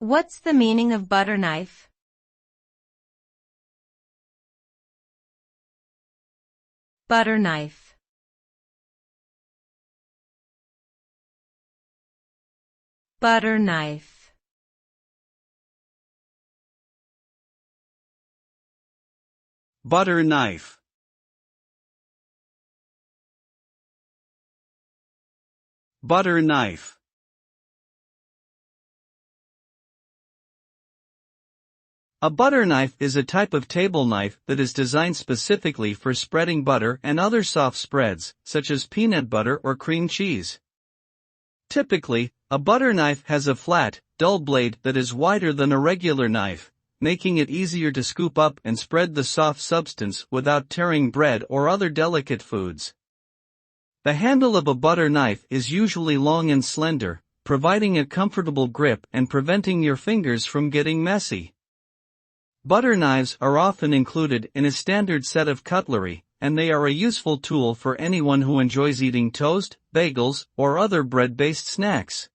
What's the meaning of butter knife? Butter knife. Butter knife. Butter knife. Butter knife. A butter knife is a type of table knife that is designed specifically for spreading butter and other soft spreads, such as peanut butter or cream cheese. Typically, a butter knife has a flat, dull blade that is wider than a regular knife, making it easier to scoop up and spread the soft substance without tearing bread or other delicate foods. The handle of a butter knife is usually long and slender, providing a comfortable grip and preventing your fingers from getting messy. Butter knives are often included in a standard set of cutlery, and they are a useful tool for anyone who enjoys eating toast, bagels, or other bread-based snacks.